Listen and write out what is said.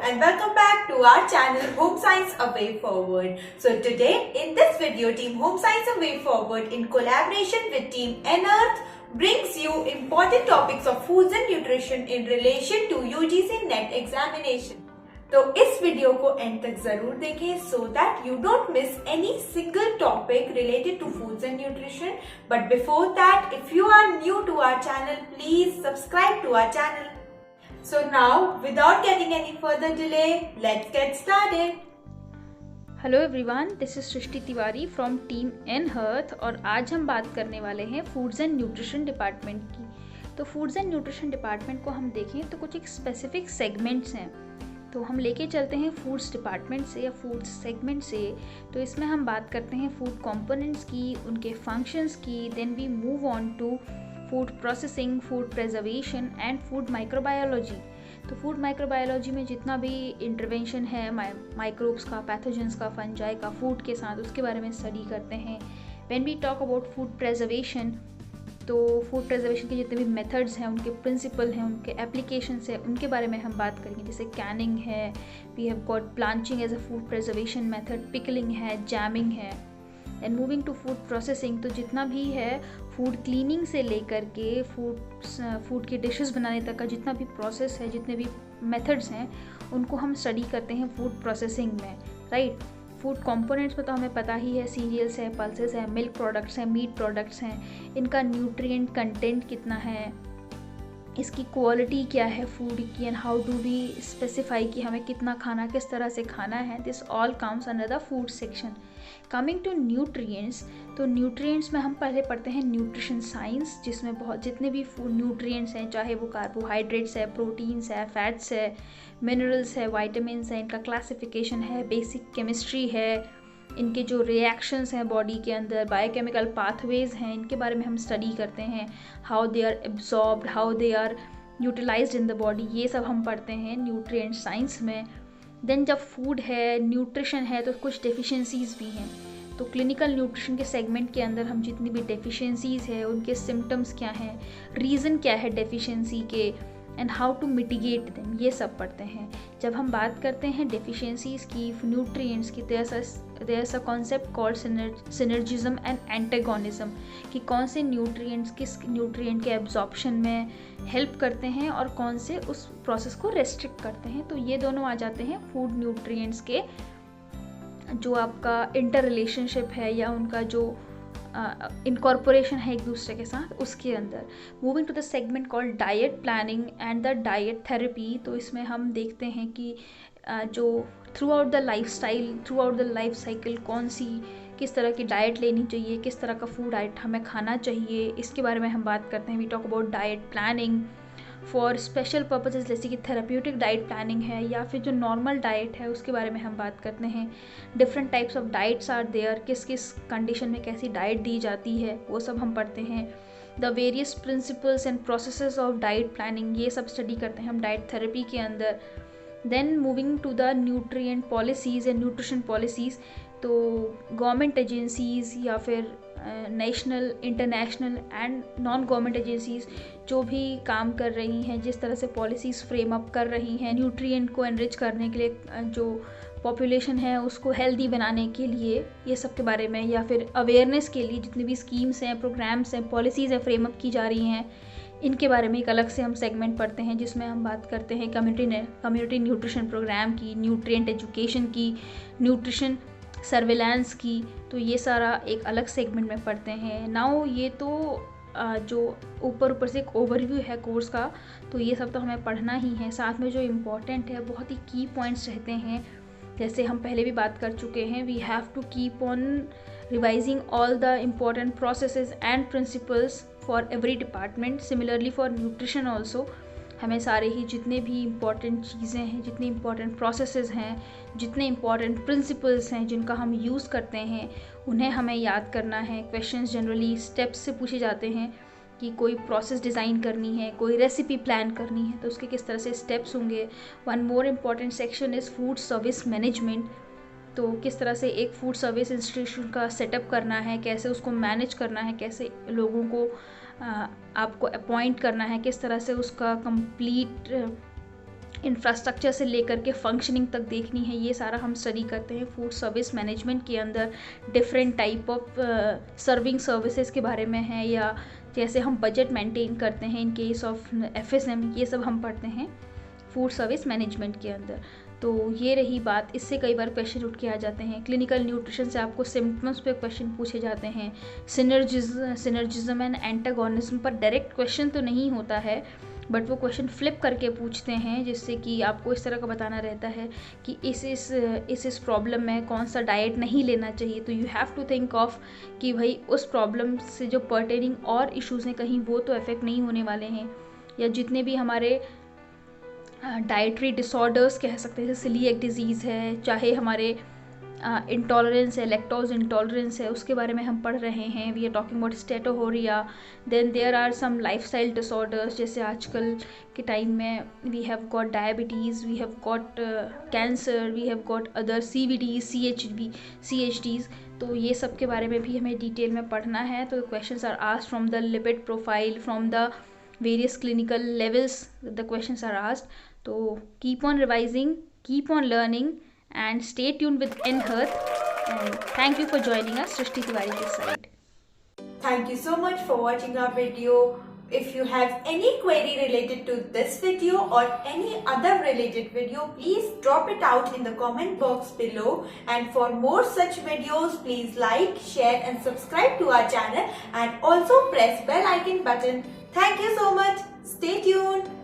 and welcome back to our channel Home Science A Way Forward. So today in this video, Team Home Science A Way Forward in collaboration with Team N-Earth brings you important topics of foods and nutrition in relation to UGC NET examination. तो इस video को and तक जरूर देखें so that you don't miss any single topic related to foods and nutrition. But before that, if you are new to our channel, please subscribe to our channel. So now, without getting any further delay, let's get started. Hello everyone, this is Srishti Tiwari from team N-Earth और आज हम बात करने वाले हैं foods and nutrition department की। तो foods and nutrition department को हम देखें तो कुछ एक स्पेसिफिक सेगमेंट्स हैं, तो हम लेके चलते हैं फूड्स डिपार्टमेंट से या फूड्स सेगमेंट से। तो इसमें हम बात करते हैं फूड कंपोनेंट्स की, उनके फंक्शंस की, then we move on to food processing, food preservation and food microbiology. तो फूड माइक्रोबायोलॉजी में जितना भी इंटरवेंशन है माइक्रोब्स का, पैथोजेंस का, फंजाई का फूड के साथ, उसके बारे में स्टडी करते हैं। When we talk about food preservation, तो फूड प्रिजर्वेशन के जितने भी मेथड्स हैं, उनके प्रिंसिपल हैं, उनके एप्लीकेशंस हैं, उनके बारे में हम बात करेंगे। जैसे कैनिंग है, we have got blanching as a food preservation method, pickling है, जैमिंग है। And moving to food processing, तो जितना भी है फूड क्लीनिंग से लेकर के फूड की डिशेस बनाने तक का जितना भी प्रोसेस है, जितने भी मेथड्स हैं, उनको हम स्टडी करते हैं फूड प्रोसेसिंग में, राइट। फूड कंपोनेंट्स में तो हमें पता ही है, सीरियल्स है, पल्सेस है, मिल्क प्रोडक्ट्स हैं, मीट प्रोडक्ट्स हैं, इनका न्यूट्रिएंट कंटेंट कितना है, इसकी क्वालिटी क्या है फूड की, and how do we specify कि हमें कितना खाना, किस तरह से खाना है। This all comes under the food section. Coming to nutrients, तो न्यूट्रिएंट्स में हम पहले पढ़ते हैं न्यूट्रिशन साइंस, जिसमें बहुत जितने भी फूड न्यूट्रिएंट्स हैं, चाहे वो कार्बोहाइड्रेट्स है, प्रोटीन्स है, फैट्स है, मिनरल्स है, वाइटामिन्स है, इनका क्लासिफिकेशन है, बेसिक केमिस्ट्री है, इनके जो रिएक्शंस हैं बॉडी के अंदर, बायोकेमिकल पाथवेज हैं, इनके बारे में हम स्टडी करते हैं। How they are absorbed, how they are utilized in the body, ये सब हम पढ़ते हैं न्यूट्रिएंट साइंस में। देन जब फूड है, न्यूट्रिशन है, तो कुछ डेफिशिएंसीज भी हैं। तो क्लिनिकल न्यूट्रिशन के सेगमेंट के अंदर हम जितनी भी डेफिशिएंसीज है, उनके सिम्टम्स क्या हैं, रीज़न क्या है डेफिशिएंसी के, and how to mitigate them, ये सब पढ़ते हैं। जब हम बात करते हैं डेफिशिएंसीज की, न्यूट्रिएंट्स की, there is a concept called synergism and antagonism, कि कौन से न्यूट्रिएंट्स किस न्यूट्रिएंट के एब्जॉर्प्शन में हेल्प करते हैं और कौन से उस प्रोसेस को रेस्ट्रिक्ट करते हैं। तो ये दोनों आ जाते हैं फूड न्यूट्रिएंट्स के जो आपका इंटर रिलेशनशिप है या उनका जो इनकॉर्पोरेशन है एक दूसरे के साथ, उसके अंदर। Moving to the segment called diet planning and the diet therapy, तो इसमें हम देखते हैं कि जो throughout the lifestyle, throughout the life cycle कौन सी किस तरह की डाइट लेनी चाहिए, किस तरह का फूड डाइट हमें खाना चाहिए, इसके बारे में हम बात करते हैं। We talk about diet planning for special purposes, जैसे कि थेराप्यूटिक डाइट प्लानिंग है या फिर जो नॉर्मल डाइट है उसके बारे में हम बात करते हैं। Different types of diets are there, किस किस कंडीशन में कैसी डाइट दी जाती है, वो सब हम पढ़ते हैं। The various principles and processes of diet planning, ये सब स्टडी करते हैं हम डाइट थेरेपी के अंदर। Then moving to the nutrient policies and nutrition policies, तो गवर्नमेंट एजेंसीज़ या फिर national, international and non government agencies जो भी काम कर रही हैं, जिस तरह से पॉलिसीज़ फ्रेम अप कर रही हैं न्यूट्रिएंट को एनरिच करने के लिए, जो पॉपुलेशन है उसको हेल्दी बनाने के लिए, ये सब के बारे में, या फिर अवेयरनेस के लिए जितनी भी स्कीम्स हैं, प्रोग्राम्स हैं, पॉलिसीज़ हैं फ्रेम अप की जा रही हैं, इनके बारे में एक अलग से हम सेगमेंट पढ़ते हैं, जिसमें हम बात करते हैं कम्युनिटी न्यूट्रिशन प्रोग्राम की, न्यूट्रिएंट एजुकेशन की, न्यूट्रिशन सर्विलांस की। तो ये सारा एक अलग सेगमेंट में पढ़ते हैं। नाउ ये तो जो ऊपर से एक ओवरव्यू है कोर्स का, तो ये सब तो हमें पढ़ना ही है। साथ में जो इम्पोर्टेंट है, बहुत ही की पॉइंट्स रहते हैं, जैसे हम पहले भी बात कर चुके हैं, we have to keep on revising all the important processes and principles for every department. Similarly for nutrition also, हमें सारे ही जितने भी इम्पॉर्टेंट चीज़ें हैं, जितनी इम्पॉर्टेंट प्रोसेसेस हैं, जितने इम्पॉर्टेंट प्रिंसिपल्स हैं जिनका हम यूज़ करते हैं, उन्हें हमें याद करना है। क्वेश्चंस जनरली स्टेप्स से पूछे जाते हैं कि कोई प्रोसेस डिज़ाइन करनी है, कोई रेसिपी प्लान करनी है, तो उसके किस तरह से स्टेप्स होंगे। One more important section is food service management, तो किस तरह से एक फूड सर्विस इंस्टीट्यूशन का सेटअप करना है, कैसे उसको मैनेज करना है, कैसे लोगों को आपको अपॉइंट करना है, किस तरह से उसका कंप्लीट इंफ्रास्ट्रक्चर से लेकर के फंक्शनिंग तक देखनी है, ये सारा हम स्टडी करते हैं। फूड सर्विस मैनेजमेंट के अंदर different type of serving services के बारे में है, या जैसे हम बजट मेंटेन करते हैं इन केस ऑफ FSM, ये सब हम पढ़ते हैं फूड सर्विस मैनेजमेंट के अंदर। तो ये रही बात। इससे कई बार क्वेश्चन उठ के आ जाते हैं। क्लिनिकल न्यूट्रिशन से आपको सिम्टम्स पे क्वेश्चन पूछे जाते हैं। सिनर्जिज्म एंड एंटागोनिज्म पर डायरेक्ट क्वेश्चन तो नहीं होता है, बट वो क्वेश्चन फ्लिप करके पूछते हैं, जिससे कि आपको इस तरह का बताना रहता है कि इस प्रॉब्लम में कौन सा डाइट नहीं लेना चाहिए। तो you have to think of कि भाई उस प्रॉब्लम से जो पर्टेनिंग और इश्यूज़ हैं कहीं वो तो इफेक्ट नहीं होने वाले हैं, या जितने भी हमारे डाइटरी डिसऑर्डर्स कह सकते हैं, सीलिएक डिजीज़ है, चाहे हमारे इंटॉलरेंस है, लैक्टोज इंटॉलरेंस है, उसके बारे में हम पढ़ रहे हैं। We are talking about steatorrhoea. Then there are some lifestyle disorders, जैसे आजकल के टाइम में we have got diabetes, we have got cancer, we have got other CVDs, CHDs। तो ये सब के बारे में भी हमें डिटेल में पढ़ना है। तो questions are asked from the lipid profile, from the various clinical levels the questions are asked. So keep on revising, keep on learning, and stay tuned with NHearth. And thank you for joining us. Srishti Tiwari this side. Thank you so much for watching our video. If you have any query related to this video or any other related video, please drop it out in the comment box below. And for more such videos, please like, share and subscribe to our channel, and also press bell icon button. Thank you so much. Stay tuned.